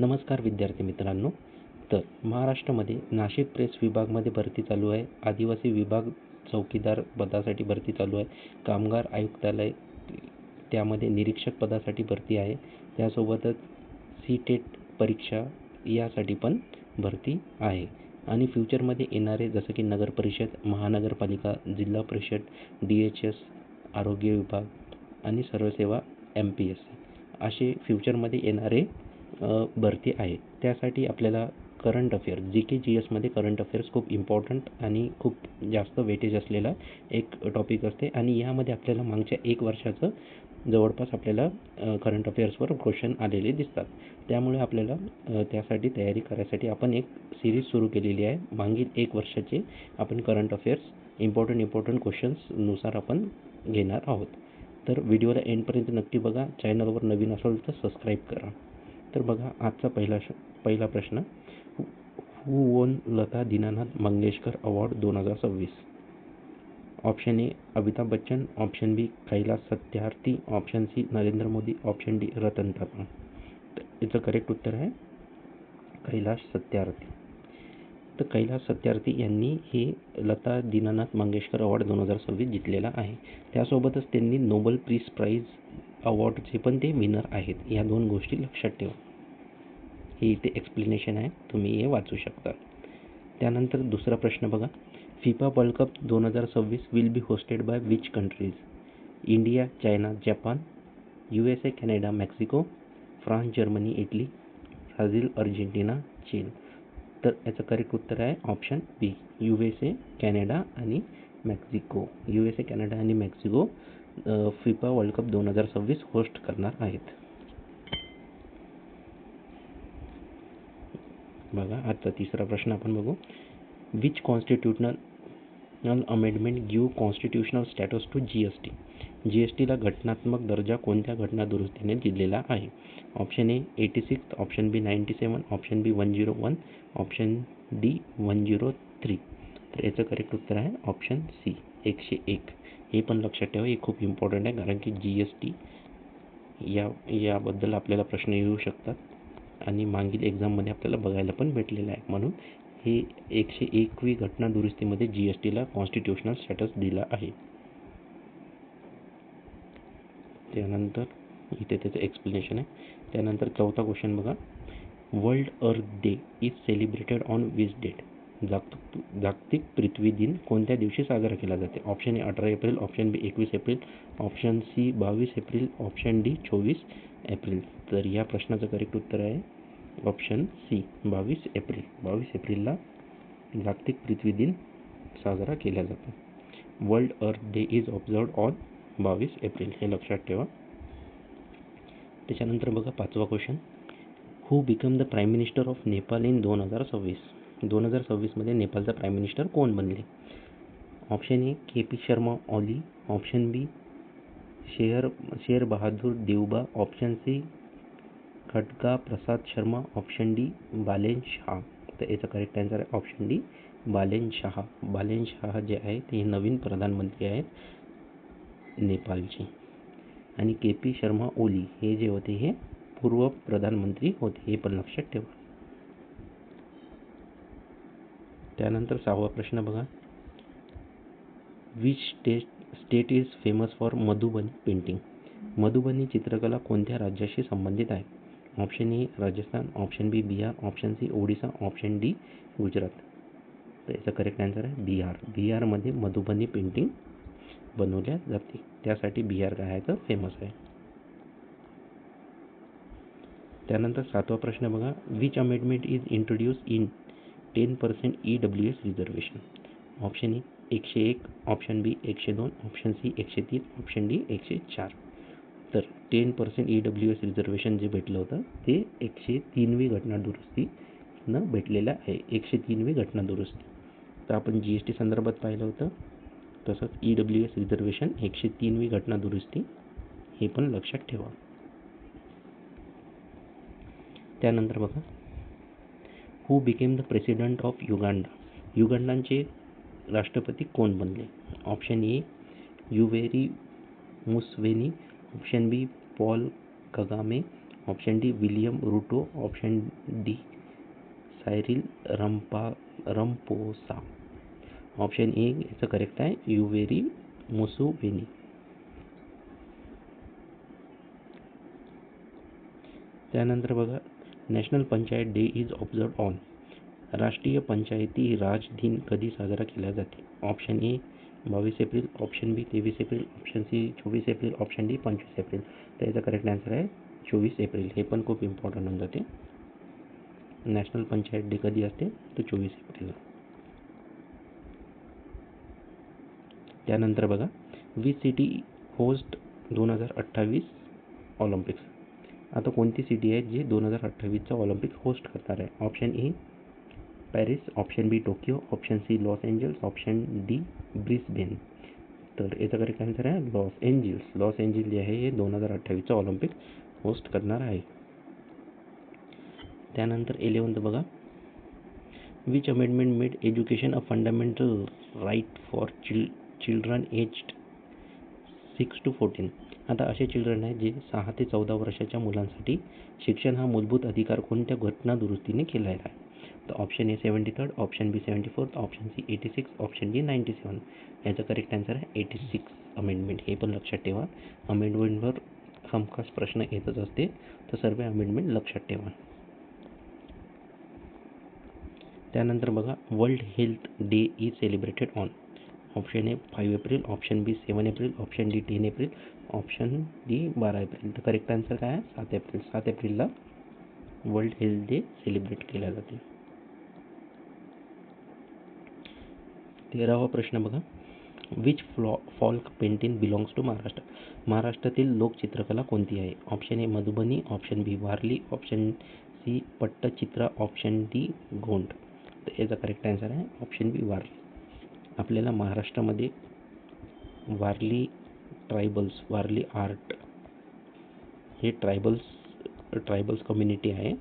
नमस्कार विद्यार्थी मित्रांनो. तर महाराष्ट्रामध्ये नाशिक प्रेस विभागमध्ये भरती चालू आहे. आदिवासी विभाग चौकीदार पदासाठी भरती चालू आहे. कामगार आयुक्तालय त्यामध्ये निरीक्षक पदासाठी भरती आहे. त्यासोबतच सी-टेट परीक्षा यासाठी पण भरती आहे. आणि फ्युचरमध्ये येणारे जसं की नगर परिषद, महानगरपालिका, जिल्हा परिषद, DHS, आरोग्य विभाग आणि सर्वसेवा MPSC असे फ्युचरमध्ये येणारे भरती आहे. त्यासाठी आपल्याला करंट अफेअर GK GSमध्ये करंट अफेअर्स खूप इम्पॉर्टंट आणि खूप जास्त वेटेज असलेला एक टॉपिक असते आणि यामध्ये आपल्याला मागच्या 1 वर्षाचं जवळपास आपल्याला करंट अफेअर्सवर क्वेश्चन आलेले दिसतात. त्यामुळे आपल्याला त्यासाठी तयारी करायसाठी आपण एक सिरीज सुरू केलेली आहे. मागील 1 वर्षाचे आपण करंट अफेअर्स इम्पॉर्टंट क्वेश्चन्सनुसार आपण घेणार आहोत. तर व्हिडिओला एंडपर्यंत नक्की बघा. चॅनलवर नवीन असाल तर सबस्क्राईब करा. तर बघा आजचा पहिला प्रश्न. Who won Lata Dinanath Mangeshkar award 2026? Option A Amitabh Bachchan, option B Kailash Satyarthi, option C Narendra Modi, option D Ratan Tata. याचं करेक्ट उत्तर आहे कैलाश सत्यार्थी. तर कैलाश सत्यार्थी यांनी हे लता दीनानाथ मंगेशकर अवॉर्ड 2026 जिंकलेला आहे. त्यासोबतच त्यांनी नोबल पीस प्राईज अवॉर्डचे पण ते विनर आहेत. या 2 गोष्टी लक्षात ठेवा. हे इथे एक्सप्लेनेशन आहे, तुम्ही हे वाचू शकता. त्यानंतर दुसरा प्रश्न बघा. FIFA World Cup 2026 will be hosted by which countries? India, China, Japan, USA, Canada, Mexico, France, Germany, Italy, Brazil, Argentina, चीन. तर याचं करेक्ट उत्तर आहे ऑप्शन बी USA, कॅनडा आणि मेक्सिको. USA, कॅनडा आणि Mexico FIFA World Cup 2026 host करणार आहेत. बघा आजचा तिसरा प्रश्न आपण बघू. Which constitutional amendment give constitutional status to GST? GSTला घटनात्मक दर्जा कोणत्या घटनादुरुस्तीने दिलेला आहे? Option A 86, option B 97, option B 101, option D 103. तर याचं करेक्ट उत्तर आहे ऑप्शन सी 101. हे पण लक्षात ठेवा, हे खूप इम्पॉर्टंट आहे कारण की GST याबद्दल आपल्याला प्रश्न येऊ शकतात आणि मागील एक्झाममध्ये आपल्याला बघायला पण भेटलेलं आहे. म्हणून हे 101वी घटना दुरुस्तीमध्ये GSTला कॉन्स्टिट्यूशनल स्टॅटस दिला आहे. त्यानंतर इथे त्याचं एक्सप्लेनेशन आहे. त्यानंतर चौथा क्वेश्चन बघा. वर्ल्ड अर्थ day is celebrated on which date? जागतिक पृथ्वी दिन कोणत्या दिवशी साजरा केला जाते? Option A 18 April, option B 21 April, option C 22 April, option D 24 April. तर या प्रश्नाचं करेक्ट उत्तर आहे ऑप्शन सी 22 एप्रिल. 22 एप्रिलला जागतिक पृथ्वी दिन साजरा केला जातो. वर्ल्ड अर्थ day is observed on 22 April. हे लक्षात ठेवा. त्याच्यानंतर बघा 5वा question. Who become the prime minister of Nepal in 2026? 2026मध्ये नेपाळचा प्राईम मिनिस्टर कोण बनले? Option A KP Sharma Oli, option B Sher Bahadur Deuba, option C Khadga Prasad Sharma, option D Balen Shah. तर याचा करेक्ट आन्सर आहे ऑप्शन डी बालेन शाह. बालेन शाह जे आहे ते नवीन प्रधानमंत्री आहेत नेपाळचे. आणि KP शर्मा ओली हे जे होते हे पूर्व प्रधानमंत्री होते. हे पण लक्षात ठेवा. त्यानंतर 6वा प्रश्न बघा. Which state is famous for Madhubani painting? Madhubani चित्रकला कोणत्या राज्याशी संबंधित आहे? Option A Rajasthan, option B Bihar, option C Odisha, option D Gujarat. तर याचा करेक्ट आन्सर आहे बिहार. बिहारमध्ये मधुबनी पेंटिंग बनवल्या जाते. त्यासाठी बिहार काय आहे तर फेमस आहे. त्यानंतर 7वा प्रश्न बघा. Which amendment is introduce in 10% EWS reservation? Option A 101, option B 102, option C 103, option D 104. तर 10% EWS रिझर्वेशन जे भेटलं होतं ते 103वी घटना दुरुस्तीनं भेटलेलं आहे. 103वी घटना दुरुस्ती. तर आपण GST संदर्भात पाहिलं होतं, तसंच EWS रिझर्वेशन 103वी घटना दुरुस्ती. हे पण लक्षात ठेवा. त्यानंतर बघा. Who became the president of Uganda? युगांडाचे राष्ट्रपती कोण बनले? Option A Yoweri Museveni, option B Paul Kagame, option D William Ruto, option D Cyril Ramaphosa, option A याचं करेक्ट आहे युवेरी मुसोवेनी. त्यानंतर बघा national panchayat day is observed on. राष्ट्रीय पंचायती राज दिन कधी साजरा केला जाते. Option A 22 April, option B 23 April, option C 24 April, option D 25 April. तर याचा करेक्ट आन्सर आहे 24 एप्रिल. हे पण खूप इम्पॉर्टंट होऊन जाते. नॅशनल पंचायत डे कधी असते तर 24 एप्रिलला. त्यानंतर बघा विच सिटी होस्ट 2028 ऑलिम्पिक्स. आता कोणती सिटी आहे जी 2028चा ऑलिम्पिक होस्ट करणार आहे. Option A Paris, option B Tokyo, option C Los Angeles, option D Brisbane. तर याचा करेक्ट आन्सर आहे लॉस एंजल्स. लॉस एंजल्स जे आहे हे 2028चा ऑलिम्पिक होस्ट करणार आहे. त्यानंतर 11th बघा which amendment made education a fundamental right for children aged 6 to 14. आता असे चिल्ड्रन आहेत जे 6 ते 14 वर्षाच्या मुलांसाठी शिक्षण हा मूलभूत अधिकार कोणत्या घटना दुरुस्तीने केलेला आहे. तर option A 73, option B 74, option C 86, option D 97. याचा करेक्ट आन्सर आहे 86 अमेंडमेंट. हे पण लक्षात ठेवा. अमेंडमेंटवर हमखास प्रश्न येतच असते तर सर्व अमेंडमेंट लक्षात ठेवा. त्यानंतर बघा World Health Day is celebrated on. Option A 5 April, option B 7 April, option D 10 April, option D 12 April. तर करेक्ट आन्सर काय आहे 7 एप्रिल. 7 एप्रिलला वर्ल्ड हेल्थ डे सेलिब्रेट केला जाते. 13वा प्रश्न बघा which folk painting belongs to Maharashtra. महाराष्ट्रातील लोकचित्रकला कोणती आहे. Option A Madhubani, option B Warli, option C Pattachitra, option D Gond. तर याचा करेक्ट आन्सर आहे ऑप्शन बी वारली. आपल्याला महाराष्ट्रामध्ये वारली ट्रायबल्स, वारली आर्ट हे ट्रायबल्स कम्युनिटी आहे.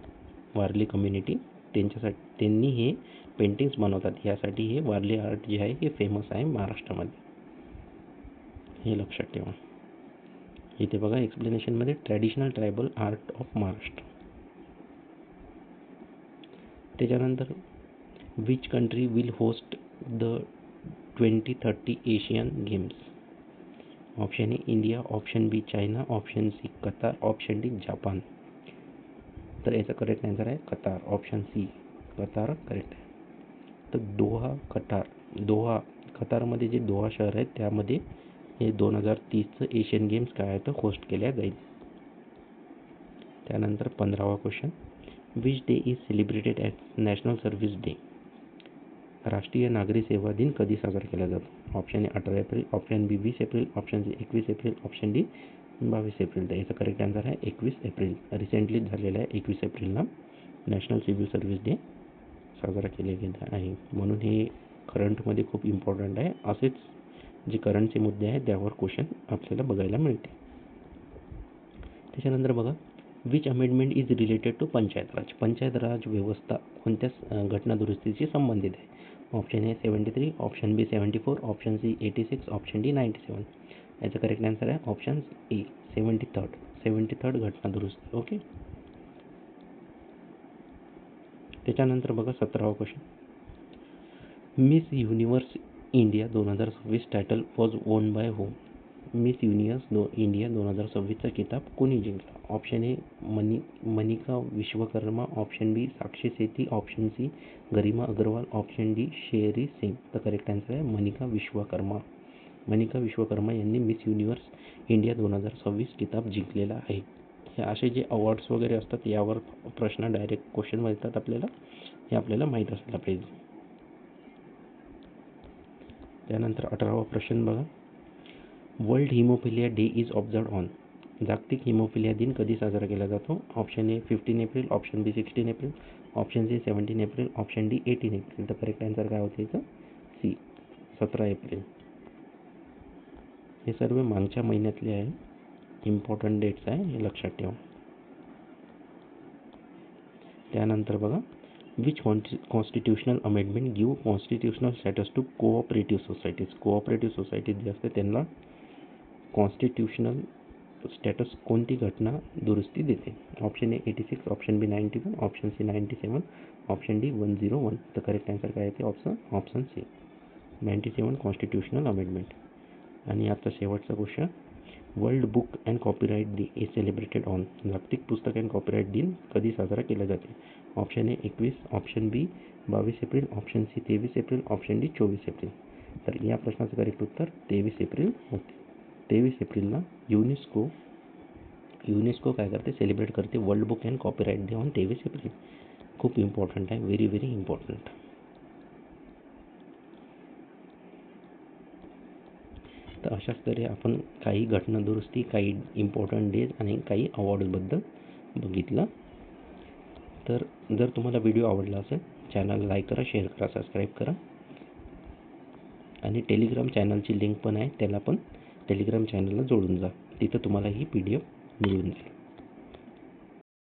वारली कम्युनिटी त्यांच्यासाठी त्यांनी हे पेंटिंग्स बनवतात. यासाठी हे वारली आर्ट जे आहे हे फेमस आहे महाराष्ट्रामध्ये. हे लक्षात ठेवा. इथे बघा एक्सप्लेनेशनमध्ये traditional tribal art of Maharashtra. त्याच्यानंतर which country will host the 2030 Asian games. Option A India, option B China, option C Qatar, option D Japan. तर याचा करेक्ट आन्सर आहे Qatar. Option C Qatar correct आहे. तर दोहा कतारमध्ये जे Doha शहर आहे त्यामध्ये हे 2030चं एशियन गेम्स काय आहे तर होस्ट केल्या जाईल. त्यानंतर 15वा question which day is celebrated as national service day. राष्ट्रीय नागरी सेवा दिन कधी साजरा केला जातो. Option A 18 April, option B 20 April, option C 21 April, option D 22 April. तर याचा करेक्ट आन्सर आहे 21 एप्रिल. रिसेंटलीच झालेला आहे 21 एप्रिलला नॅशनल सिव्हिल सर्व्हिस डे साजरा केला गेला आहे. म्हणून हे करंटमध्ये खूप इम्पॉर्टंट आहे. असेच जे करंटचे मुद्दे आहेत त्यावर क्वेश्चन आपल्याला बघायला मिळते. त्याच्यानंतर बघा which amendment is related to Panchayat Raj. Panchayat Raj व्यवस्था कोणत्या घटना दुरुस्तीशी संबंधित आहे. Option A 73, option B 74, option C 86, option D 97. याचा करेक्ट आन्सर आहे ऑप्शन ए 73 घटना दुरुस्ती. ओके. त्याच्यानंतर बघा 17वा question Miss Universe India 2026 title was won by whom. Miss Universe India 2026चा किताब कोणी जिंकला. Option A Manika Vishwakarma, option B Sakshi Sethi, option C Garima Agarwal, option D शेरी सिंग. तर करेक्ट आन्सर आहे मनिका विश्वकर्मा. मनिका विश्वकर्मा यांनी मिस युनिव्हर्स इंडिया 2026 किताब जिंकलेला आहे. हे असे जे अवॉर्ड्स वगैरे असतात यावर प्रश्न डायरेक्ट क्वेश्चन मिळतात आपल्याला. हे आपल्याला माहीत असायला पाहिजे. त्यानंतर 18वा प्रश्न बघा world haemophilia day is observed on. जागतिक हिमोफिलिया दिन कधी साजरा केला जातो. Option A 15 April, option B 16 April, option C 17 April, option D 18 April. तर करेक्ट आन्सर काय होते इथं सी 17 एप्रिल. हे सर्व मागच्या महिन्यातले आहे. इम्पॉर्टंट डेट्स आहे हे लक्षात ठेवा. त्यानंतर बघा which constitutional amendment give constitutional status to cooperative societies. Cooperative societies जे असते त्यांना कॉन्स्टिट्युशनल स्टेटस कोणती घटना दुरुस्ती देते? Option A 86, option B 91, option C 97, option D 101. तर करेक्ट आन्सर काय येते? Option C 97 constitutional amendment. आणि आता शेवटचा question, World Book and Copyright Day is celebrated on. जागतिक पुस्तक अँड कॉपीराईट दिन कधी साजरा केला जाते? Option A 21, option B 22 April, option C 23 April, option D 24 April. तर या प्रश्नाचं करेक्ट उत्तर 23 एप्रिल होते. 23 एप्रिलला युनेस्को काय करते? सेलिब्रेट करते world Book and Copyright day on 23 April. खूप इम्पॉर्टंट आहे, व्हेरी व्हेरी इम्पॉर्टंट. तर अशाच तऱ्हे आपण काही घटना दुरुस्ती, काही इम्पॉर्टंट डेज आणि काही अवॉर्ड्सबद्दल बघितलं. तर जर तुम्हाला व्हिडिओ आवडला असेल, चॅनलला लाईक करा, शेअर करा, सबस्क्राईब करा. आणि टेलिग्राम चॅनलची लिंक पण आहे, त्याला पण टेलिग्राम चॅनलला जोडून जा. तिथं तुम्हाला ही PDF मिळून जाईल.